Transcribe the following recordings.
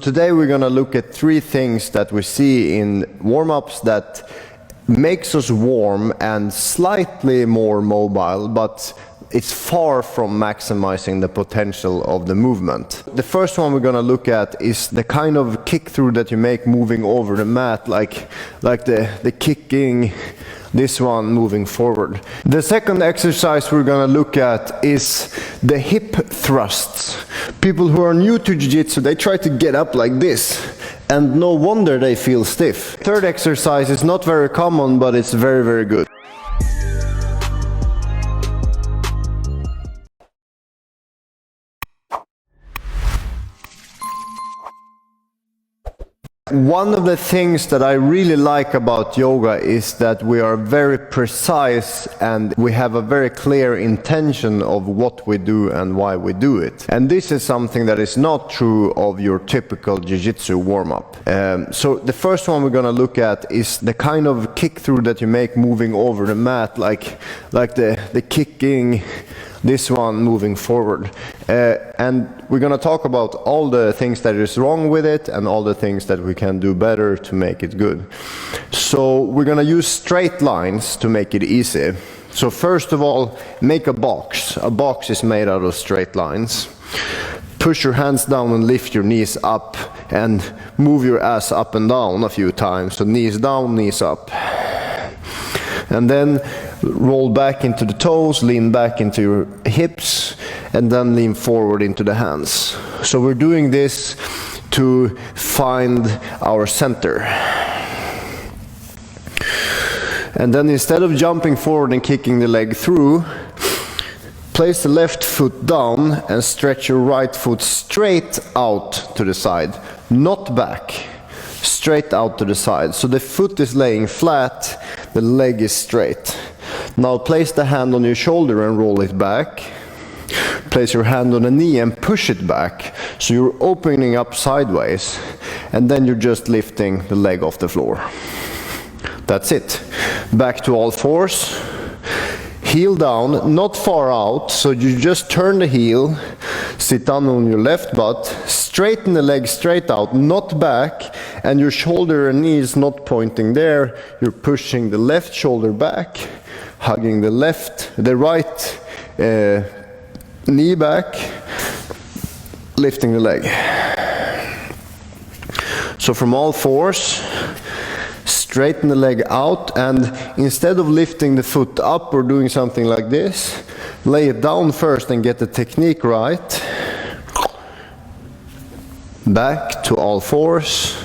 Today we're going to look at three things that we see in warm-ups that makes us warm and slightly more mobile, but it's far from maximizing the potential of the movement. The first one we're going to look at is the kind of kick through that you make moving over the mat, like the kicking, this one moving forward. The second exercise we're going to look at is the hip thrusts. People who are new to Jiu-jitsu, they try to get up like this, and no wonder they feel stiff. Third exercise is not very common, but it's very, very good. One of the things that I really like about yoga is that we are very precise and we have a very clear intention of what we do and why we do it. And this is something that is not true of your typical Jiu-jitsu warm-up. So the first one we're going to look at is the kind of kick through that you make moving over the mat, like the kicking, this one moving forward. And we're going to talk about all the things that is wrong with it and all the things that we can do better to make it good. So we're going to use straight lines to make it easy. So first of all, make a box. A box is made out of straight lines. Push your hands down and lift your knees up and move your ass up and down a few times. So knees down, knees up. And then roll back into the toes, lean back into your hips, and then lean forward into the hands. So we're doing this to find our center. And then instead of jumping forward and kicking the leg through, place the left foot down and stretch your right foot straight out to the side, not back. Straight out to the side. So the foot is laying flat, the leg is straight. Now place the hand on your shoulder and roll it back. Place your hand on the knee and push it back. So you're opening up sideways, and then you're just lifting the leg off the floor. That's it. Back to all fours. Heel down, not far out, so you just turn the heel, sit down on your left butt, straighten the leg straight out, not back, and your shoulder and knee is not pointing there. You're pushing the left shoulder back, hugging the right knee back, lifting the leg. So from all fours, straighten the leg out, and instead of lifting the foot up or doing something like this, lay it down first and get the technique right. Back to all fours.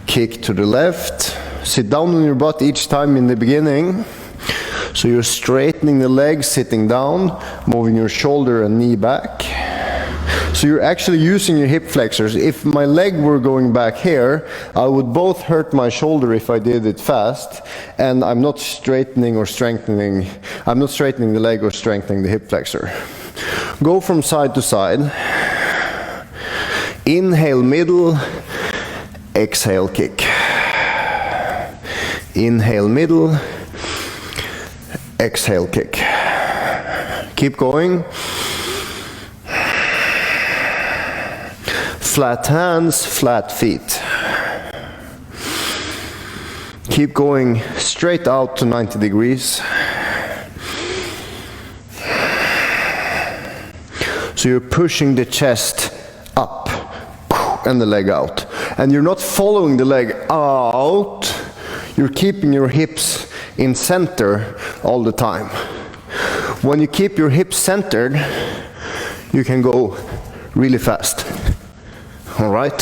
Kick to the left. Sit down on your butt each time in the beginning. So you're straightening the leg, sitting down, moving your shoulder and knee back. So you're actually using your hip flexors. If my leg were going back here, I would both hurt my shoulder if I did it fast, and I'm not straightening or strengthening. I'm not straightening the leg or strengthening the hip flexor. Go from side to side. Inhale middle, exhale kick. Inhale middle, exhale kick. Keep going. Flat hands, flat feet. Keep going straight out to 90 degrees. So you're pushing the chest up and the leg out. And you're not following the leg out. You're keeping your hips in center all the time. When you keep your hips centered, you can go really fast. All right,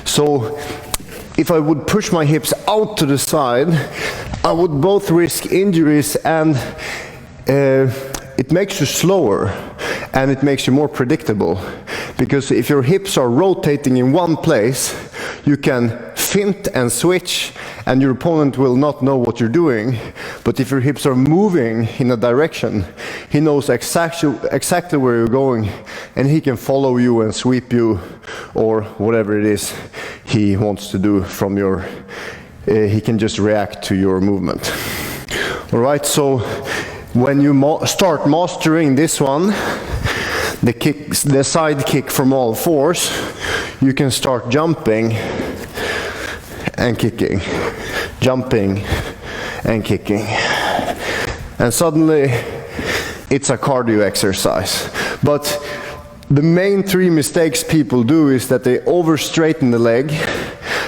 so if I would push my hips out to the side, I would both risk injuries, and it makes you slower and it makes you more predictable, because if your hips are rotating in one place, you can fint and switch and your opponent will not know what you're doing. But if your hips are moving in a direction, he knows exactly where you're going, and he can follow you and sweep you or whatever it is he wants to do from your, he can just react to your movement. All right, so when you start mastering this one, the side kick from all fours, you can start jumping and kicking, jumping and kicking. And suddenly it's a cardio exercise. But the main three mistakes people do is that they over-straighten the leg,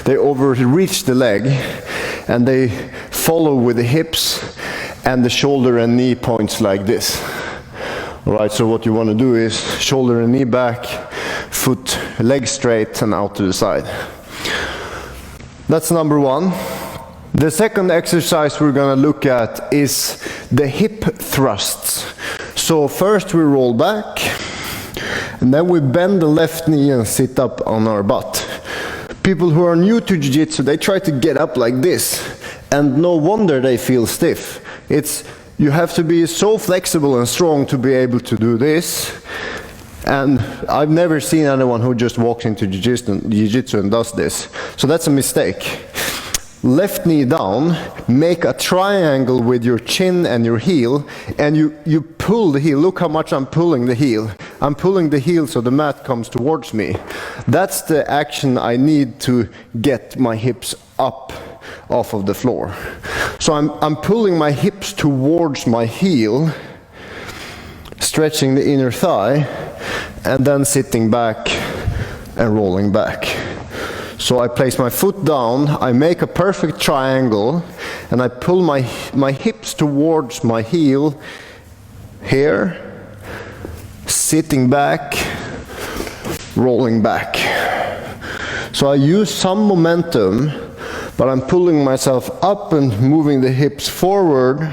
they over-reach the leg, and they follow with the hips and the shoulder and knee points like this. Alright, so what you want to do is shoulder and knee back, foot, leg straight and out to the side. That's number one. The second exercise we're going to look at is the hip thrusts. So first we roll back, and then we bend the left knee and sit up on our butt. People who are new to Jiu-Jitsu, they try to get up like this, and no wonder they feel stiff. You have to be so flexible and strong to be able to do this. And I've never seen anyone who just walks into Jiu-Jitsu and does this. So that's a mistake. Left knee down, make a triangle with your chin and your heel, and you pull the heel. Look how much I'm pulling the heel. I'm pulling the heel so the mat comes towards me. That's the action I need to get my hips up off of the floor. So I'm pulling my hips towards my heel, stretching the inner thigh, and then sitting back and rolling back. So I place my foot down, I make a perfect triangle, and I pull my hips towards my heel here, sitting back, rolling back. So I use some momentum, but I'm pulling myself up and moving the hips forward,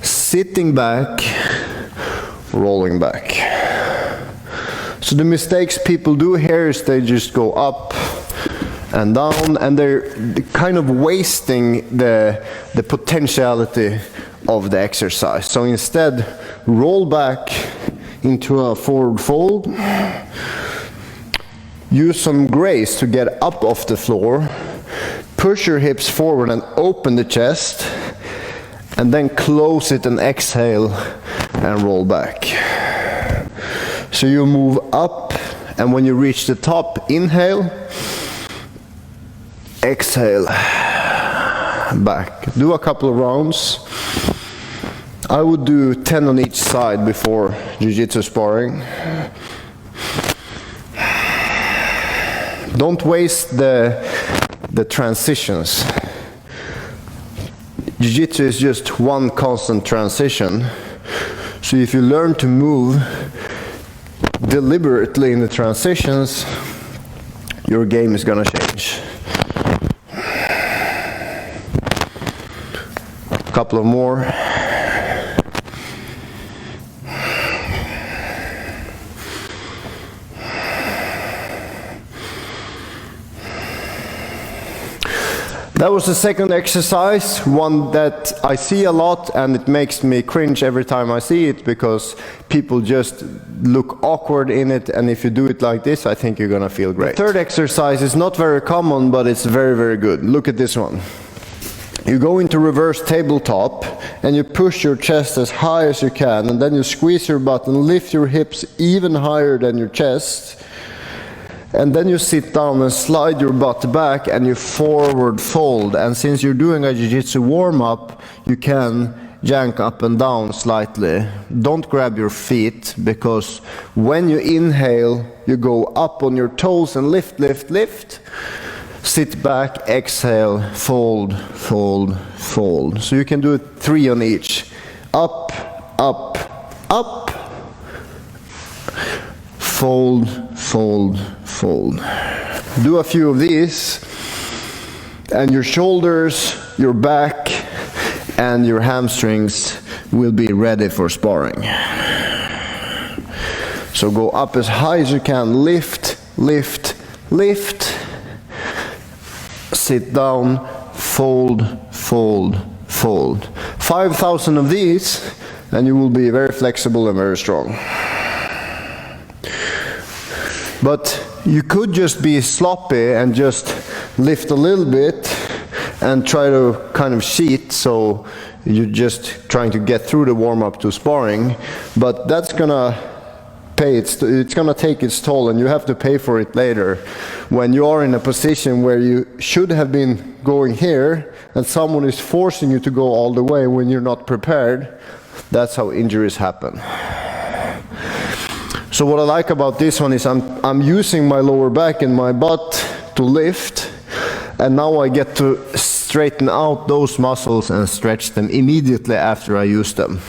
sitting back, rolling back. So the mistakes people do here is they just go up and down, and they're kind of wasting the potentiality of the exercise. So instead, roll back into a forward fold, use some grace to get up off the floor, push your hips forward and open the chest, and then close it and exhale and roll back. So you move up, and when you reach the top, inhale, exhale, back. Do a couple of rounds. I would do 10 on each side before Jiu-Jitsu sparring. Don't waste the transitions. Jiu-Jitsu is just one constant transition. So if you learn to move deliberately in the transitions, your game is gonna change. A couple of more. That was the second exercise, one that I see a lot, and it makes me cringe every time I see it because people just look awkward in it, and if you do it like this, I think you're gonna feel great. The third exercise is not very common, but it's very, very good. Look at this one. You go into reverse tabletop and you push your chest as high as you can, and then you squeeze your butt and lift your hips even higher than your chest. And then you sit down and slide your butt back and you forward fold. And since you're doing a Jiu-Jitsu warm-up, you can yank up and down slightly. Don't grab your feet, because when you inhale, you go up on your toes and lift, lift, lift. Sit back, exhale, fold, fold, fold. So you can do it 3 on each. Up, up, up. Fold, fold, fold. Do a few of these, and your shoulders, your back, and your hamstrings will be ready for sparring. So go up as high as you can, lift, lift, lift. Sit down, fold, fold, fold. 5,000 of these, and you will be very flexible and very strong. But you could just be sloppy and just lift a little bit and try to kind of cheat, so you're just trying to get through the warm-up to sparring, but that's gonna pay. It's gonna take its toll, and you have to pay for it later. When you are in a position where you should have been going here, and someone is forcing you to go all the way when you're not prepared, that's how injuries happen. So what I like about this one is I'm using my lower back and my butt to lift, and now I get to straighten out those muscles and stretch them immediately after I use them.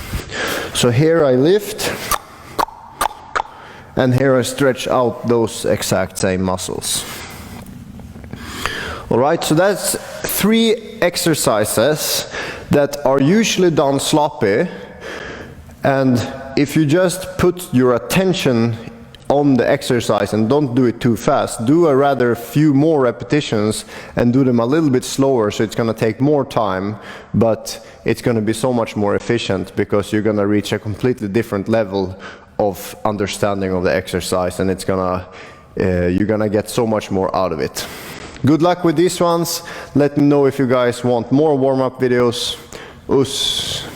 So here I lift, and here I stretch out those exact same muscles. Alright, so that's 3 exercises that are usually done sloppy, and if you just put your attention on the exercise and don't do it too fast, do a rather few more repetitions and do them a little bit slower, so it's going to take more time, but it's going to be so much more efficient because you're going to reach a completely different level of understanding of the exercise, and it's going to you're going to get so much more out of it. Good luck with these ones. Let me know if you guys want more warm-up videos. Us.